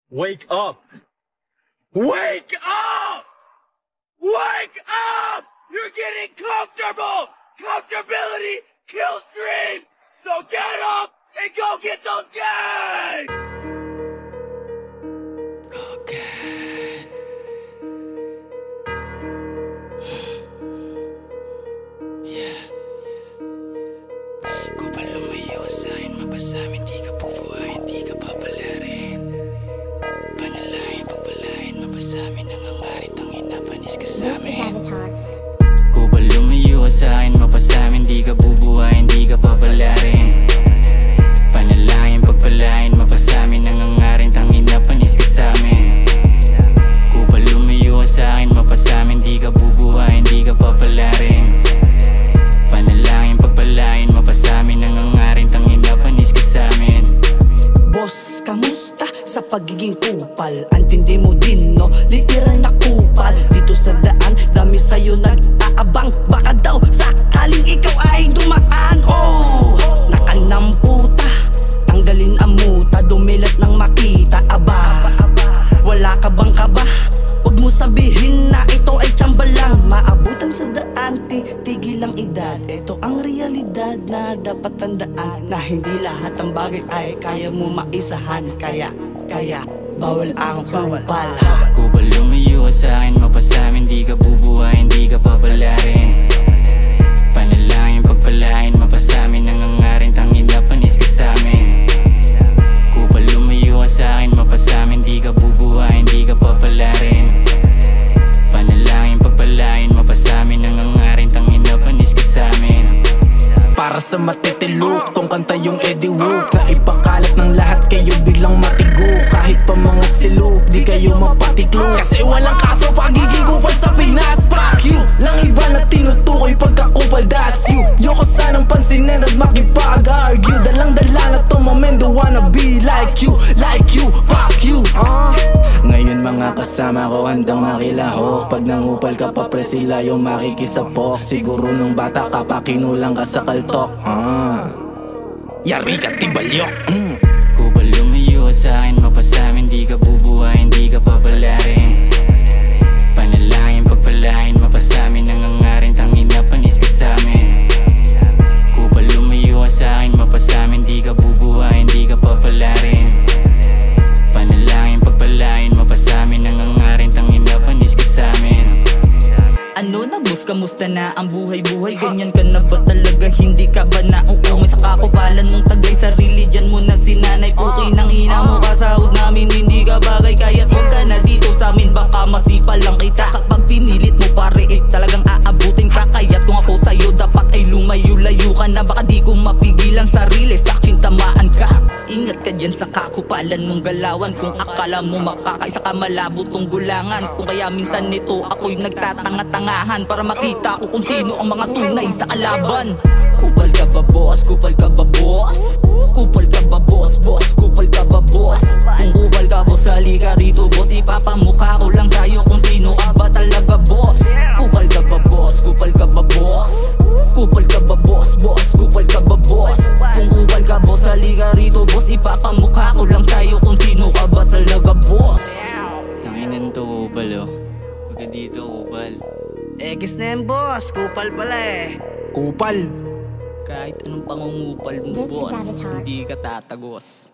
Wake up! Wake up! Wake up! You're getting comfortable! Comfortability kills dreams! So get up and go get those guys! Oh God. Yeah. Kupal lumayo sa akin, mapasamin, di ka pupuhayin, di ka papalarin. Panalain, pagpalain, mapasamin, nangangarin, tangin na panis ka sa'min. Kupal lumayo sa akin, mapasamin, di ka bubuhayin, di ka papalarin. Panalain, pagpalain, mapasamin, nangangarin, tangin na panis ka sa'min. Kupal lumayo sa akin, mapasamin, di ka bubuhayin, di ka papalarin. Panalangin, pagpalain, mapasamin, nangangarin, tangin na panis ka sa'min. Boss, kamusta sa pagiging kupal? Antindi mo din, no? Literal na kupal. Dito sa daan, dami sa'yo nag-aabang. Baka daw sakaling ikaw ay dumaan. Oh, nakanamputa, tanggalin ang muta, dumilat ng makita. Aba, wala ka bang kaba? Huwag mo sabihin na ito ay tsamba lang. Maabutan sa daan, tigil ang edad. Ito ang realidad na dapat tandaan, na hindi lahat ng bagay ay kaya mo maisahan. Kaya, bawal ang kupal. Kupal lumayo sa akin, mapasamin, di ka bubuhayin, di ka papalarin. Panalangin, pagpalain, mapasamin, nangangarin, tangin na panis ka sa'min. Kupal lumayo sa akin, mapasamin, di ka bubuhayin, di ka papalarin. Panalangin, pagpalain, mapasamin, nangangarin, tangin na panis ka sa'min. Para sa matitilok, tong kanta yung Eddie Wook, na ipakalat ng lahat kayo biglang matigo. Kahit pa mga silok, di kayo mapatiklok, kasi walang kaso pagiging kupal sa Pinas. Fuck you, lang iba na tinutukoy pagkakupal, that's you. Yoko sanang pansinin at makipag-argue. Dalang-dala na to momento, wanna be like you, fuck you. Ngayon mga kasama ko handang nakilahok. Pag nangupal ka pa pre, sila yung makikisapok. Siguro nung bata ka pa kinulang ka sa kaltok. Yari ka tibalyok. Kupal lumayo sa akin, mapasamin, di ka bubuhayin, di ka papalarin. Panalangin, pagpalain, mapasamin, nangangarin, tangin na panis ka sa'min. Kupal lumayo sa akin, mapasamin, di ka bubuhayin, di ka papalarin. Panalangin, pagpalain, mapasamin, nangangarin, tangin na panis ka sa'min. Ano na boss, kamusta na ang buhay-buhay? Ganyan ka na ba talaga? Hindi ka ba nauumay sa kakupalan mong tagay? Sarili dyan mo na sinanay. Okay nang ina mo, kasahod namin hindi ka bagay. Kaya't huwag ka na dito sa amin, baka masipal lang kita. Kapag pinilit mo pare, talagang aabutin ka. Kaya't kung ako sa'yo, dapat ay lumayo-layo ka na. Baka di ko mapigilan sarili, sa'kin tamaan ka. Ingat ka dyan sa kakupalan mong galawan. Kung akala mo makakaisa ka, malabo tong gulangan. Kung kaya minsan nito ako'y nagtatanga-tangahan, para makita ko kung sino ang mga tunay sa kalaban. Kupal ka ba boss? Kupal ka ba boss? Kupal ka ba boss? Boss, kupal ka ba boss? Kung kupal ka boss, halika rito boss. Ipapamukha ko lang sa'yo kung sino ka ba talaga boss. Kupal ka ba boss? Kupal ka ba boss? Kupal ka ba boss? Boss, kupal ka ba boss? Kung kupal ka boss, halika rito boss. Ipapamukha ko lang sa'yo kung sino ka ba talaga boss. Tanginan to kupal oh. Huwag ka dito kupal. Ekis na yan boss, kupal pala eh. Kupal. Kahit anong pangungupal mo boss, hindi ka tatagos.